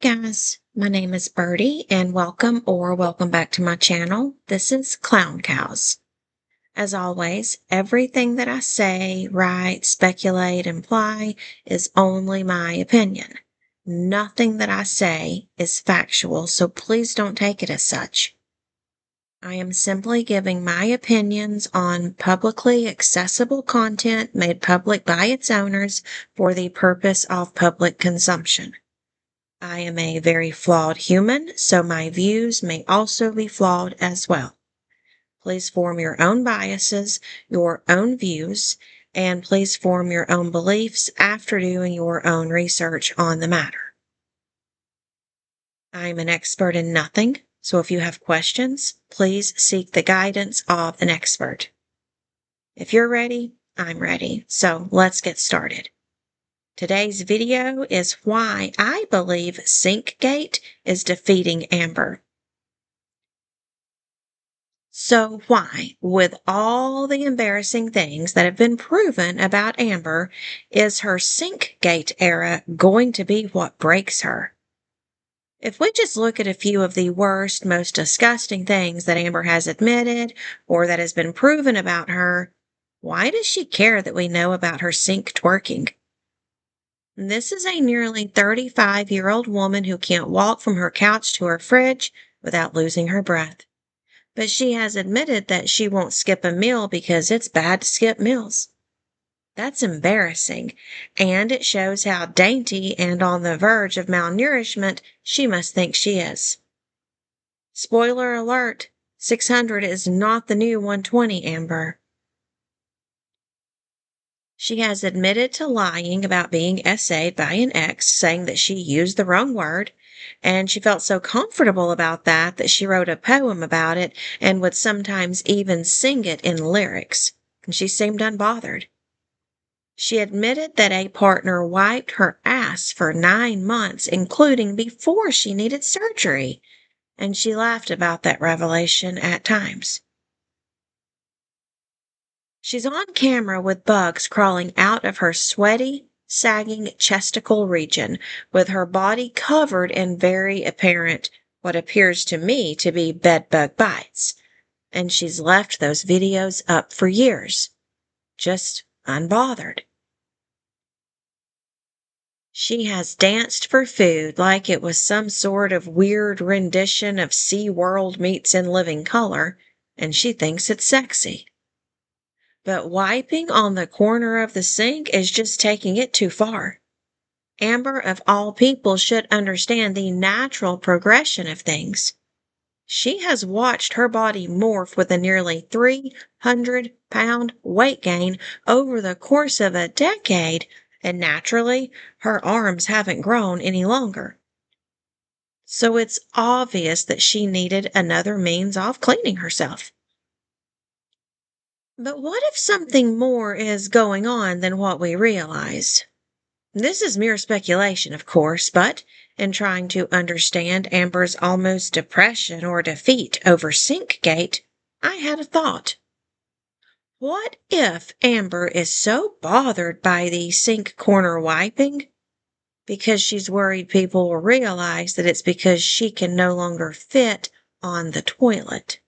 Hey guys, my name is Birdie and welcome back to my channel. This is Clown Cows. As always, everything that I say, write, speculate, imply is only my opinion. Nothing that I say is factual, so please don't take it as such. I am simply giving my opinions on publicly accessible content made public by its owners for the purpose of public consumption. I am a very flawed human, so my views may also be flawed as well. Please form your own biases, your own views, and please form your own beliefs after doing your own research on the matter. I'm an expert in nothing, so if you have questions, please seek the guidance of an expert. If you're ready, I'm ready, so let's get started. Today's video is why I believe Sinkgate is defeating Amber. So why, with all the embarrassing things that have been proven about Amber, is her Sinkgate era going to be what breaks her? If we just look at a few of the worst, most disgusting things that Amber has admitted or that has been proven about her, why does she care that we know about her sink twerking? This is a nearly 35-year-old woman who can't walk from her couch to her fridge without losing her breath. But she has admitted that she won't skip a meal because it's bad to skip meals. That's embarrassing, and it shows how dainty and on the verge of malnourishment she must think she is. Spoiler alert, 600 is not the new 120, Amber. She has admitted to lying about being essayed by an ex, saying that she used the wrong word, and she felt so comfortable about that she wrote a poem about it and would sometimes even sing it in lyrics, and she seemed unbothered. She admitted that a partner wiped her ass for 9 months, including before she needed surgery, and she laughed about that revelation at times. She's on camera with bugs crawling out of her sweaty, sagging chesticle region, with her body covered in very apparent, what appears to me to be bedbug bites. And she's left those videos up for years, just unbothered. She has danced for food like it was some sort of weird rendition of SeaWorld meets In Living Color, and she thinks it's sexy. But wiping on the corner of the sink is just taking it too far. Amber, of all people, should understand the natural progression of things. She has watched her body morph with a nearly 300-pound weight gain over the course of a decade, and naturally, her arms haven't grown any longer. So it's obvious that she needed another means of cleaning herself. But what if something more is going on than what we realize? This is mere speculation, of course, but in trying to understand Amber's almost depression or defeat over Sinkgate, I had a thought. What if Amber is so bothered by the sink corner wiping because she's worried people will realize that it's because she can no longer fit on the toilet?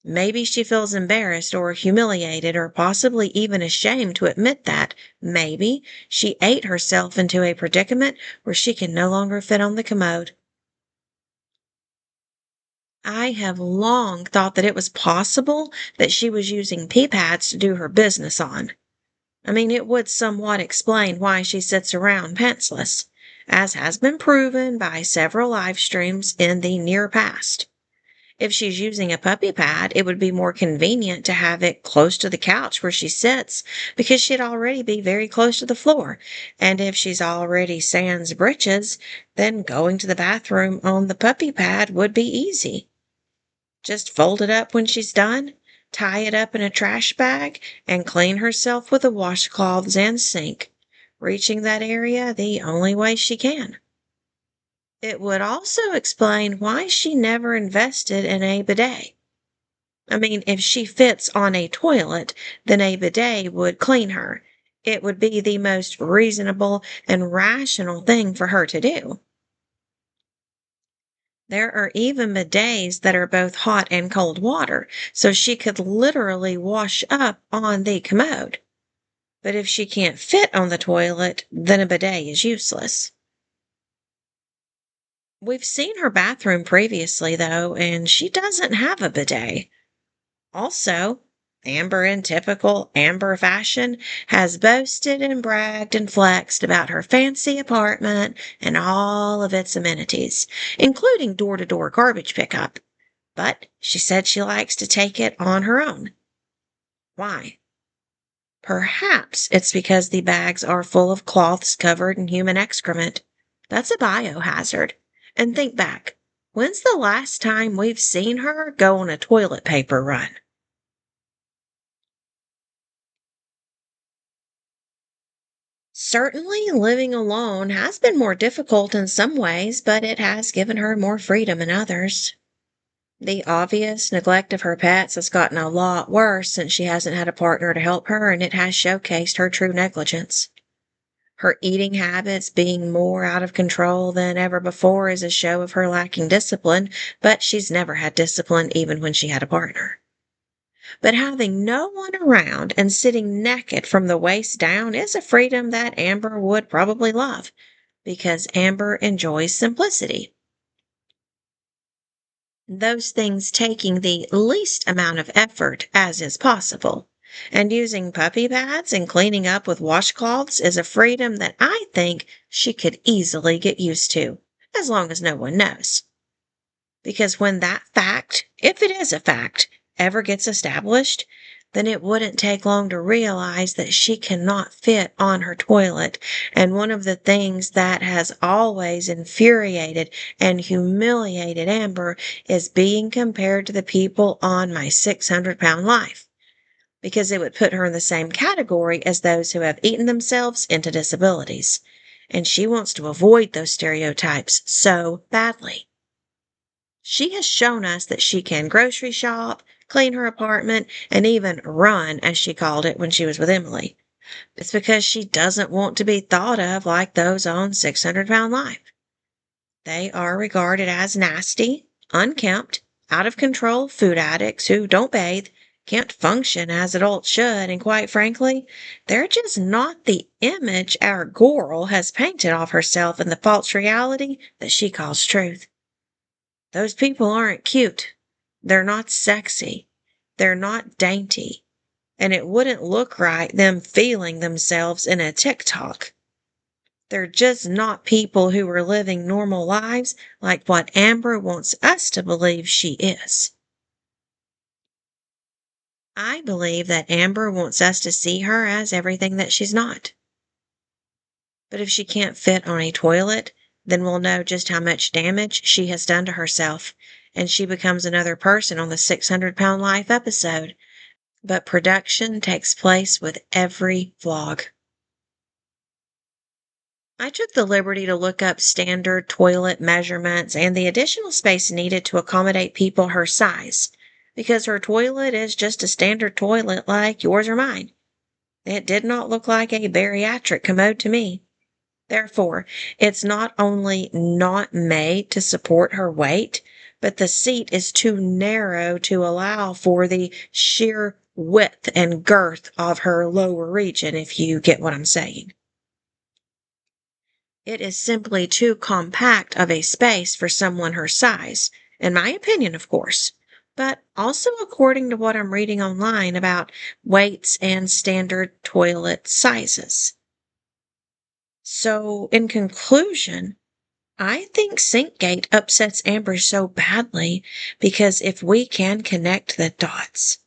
Maybe she feels embarrassed or humiliated or possibly even ashamed to admit that. Maybe she ate herself into a predicament where she can no longer fit on the commode. I have long thought that it was possible that she was using pee pads to do her business on. I mean, it would somewhat explain why she sits around pantsless, as has been proven by several live streams in the near past. If she's using a puppy pad, it would be more convenient to have it close to the couch where she sits because she'd already be very close to the floor. And if she's already sans britches, then going to the bathroom on the puppy pad would be easy. Just fold it up when she's done, tie it up in a trash bag, and clean herself with the washcloths and sink, reaching that area the only way she can. It would also explain why she never invested in a bidet. I mean, if she fits on a toilet, then a bidet would clean her. It would be the most reasonable and rational thing for her to do. There are even bidets that are both hot and cold water, so she could literally wash up on the commode. But if she can't fit on the toilet, then a bidet is useless. We've seen her bathroom previously, though, and she doesn't have a bidet. Also, Amber, in typical Amber fashion, has boasted and bragged and flexed about her fancy apartment and all of its amenities, including door-to-door garbage pickup. But she said she likes to take it on her own. Why? Perhaps it's because the bags are full of cloths covered in human excrement. That's a biohazard. And think back. When's the last time we've seen her go on a toilet paper run? Certainly, living alone has been more difficult in some ways, but it has given her more freedom in others. The obvious neglect of her pets has gotten a lot worse since she hasn't had a partner to help her, and it has showcased her true negligence. Her eating habits being more out of control than ever before is a show of her lacking discipline, but she's never had discipline even when she had a partner. But having no one around and sitting naked from the waist down is a freedom that Amber would probably love, because Amber enjoys simplicity. Those things taking the least amount of effort as is possible. And using puppy pads and cleaning up with washcloths is a freedom that I think she could easily get used to, as long as no one knows. Because when that fact, if it is a fact, ever gets established, then it wouldn't take long to realize that she cannot fit on her toilet. And one of the things that has always infuriated and humiliated Amber is being compared to the people on My 600-Pound Life, because it would put her in the same category as those who have eaten themselves into disabilities. And she wants to avoid those stereotypes so badly. She has shown us that she can grocery shop, clean her apartment, and even run, as she called it when she was with Emily. It's because she doesn't want to be thought of like those on 600-Pound Life. They are regarded as nasty, unkempt, out of control food addicts who don't bathe, can't function as adults should, and quite frankly, they're just not the image our girl has painted of herself in the false reality that she calls truth. Those people aren't cute. They're not sexy. They're not dainty. And it wouldn't look right them feeling themselves in a TikTok. They're just not people who are living normal lives like what Amber wants us to believe she is. I believe that Amber wants us to see her as everything that she's not. But if she can't fit on a toilet, then we'll know just how much damage she has done to herself, and she becomes another person on the 600-Pound Life episode. But production takes place with every vlog. I took the liberty to look up standard toilet measurements and the additional space needed to accommodate people her size, because her toilet is just a standard toilet like yours or mine. It did not look like a bariatric commode to me. Therefore, it's not only not made to support her weight, but the seat is too narrow to allow for the sheer width and girth of her lower region, if you get what I'm saying. It is simply too compact of a space for someone her size, in my opinion, of course, but also according to what I'm reading online about weights and standard toilet sizes. So, in conclusion, I think Sinkgate upsets Amber so badly because if we can connect the dots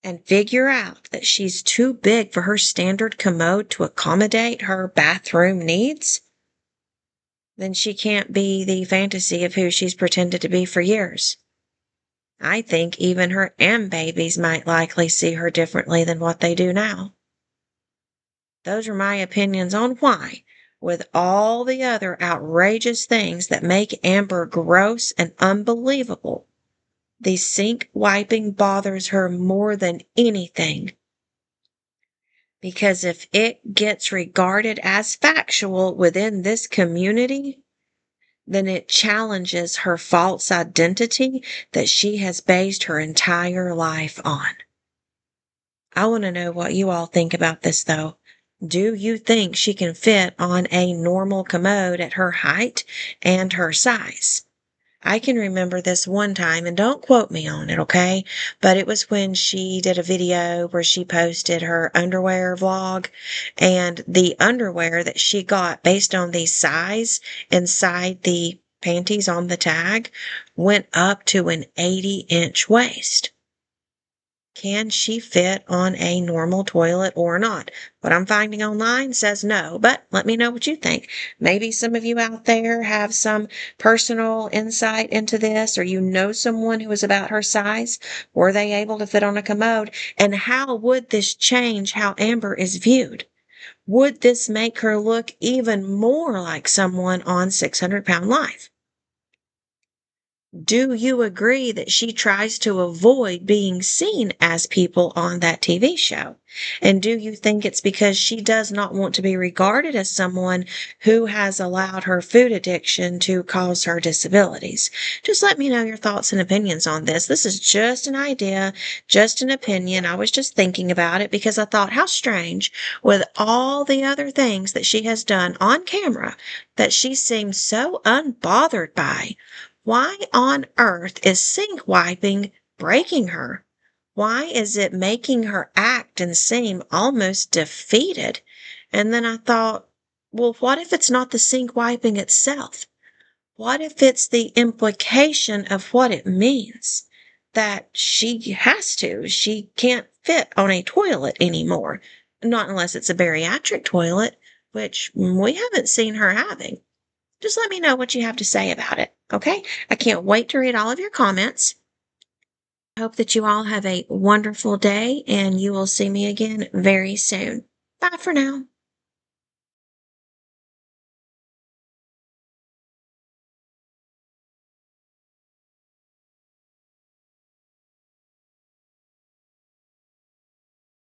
and figure out that she's too big for her standard commode to accommodate her bathroom needs, then she can't be the fantasy of who she's pretended to be for years. I think even her babies might likely see her differently than what they do now. Those are my opinions on why, with all the other outrageous things that make Amber gross and unbelievable, the sink wiping bothers her more than anything. Because if it gets regarded as factual within this community, then it challenges her false identity that she has based her entire life on. I want to know what you all think about this, though. Do you think she can fit on a normal commode at her height and her size? I can remember this one time, and don't quote me on it, okay? But it was when she did a video where she posted her underwear vlog, and the underwear that she got based on the size inside the panties on the tag went up to an 80-inch waist. Can she fit on a normal toilet or not? What I'm finding online says no, but let me know what you think. Maybe some of you out there have some personal insight into this, or you know someone who is about her size. Were they able to fit on a commode? And how would this change how Amber is viewed? Would this make her look even more like someone on 600 Pound Life? Do you agree that she tries to avoid being seen as people on that TV show? And do you think it's because she does not want to be regarded as someone who has allowed her food addiction to cause her disabilities? Just let me know your thoughts and opinions on this. This is just an idea, just an opinion. I was just thinking about it because I thought, how strange, with all the other things that she has done on camera, that she seems so unbothered by. Why on earth is sink wiping breaking her? Why is it making her act and seem almost defeated? And then I thought, well, what if it's not the sink wiping itself? What if it's the implication of what it means? That she can't fit on a toilet anymore. Not unless it's a bariatric toilet, which we haven't seen her having. Just let me know what you have to say about it, okay? I can't wait to read all of your comments. I hope that you all have a wonderful day, and you will see me again very soon. Bye for now.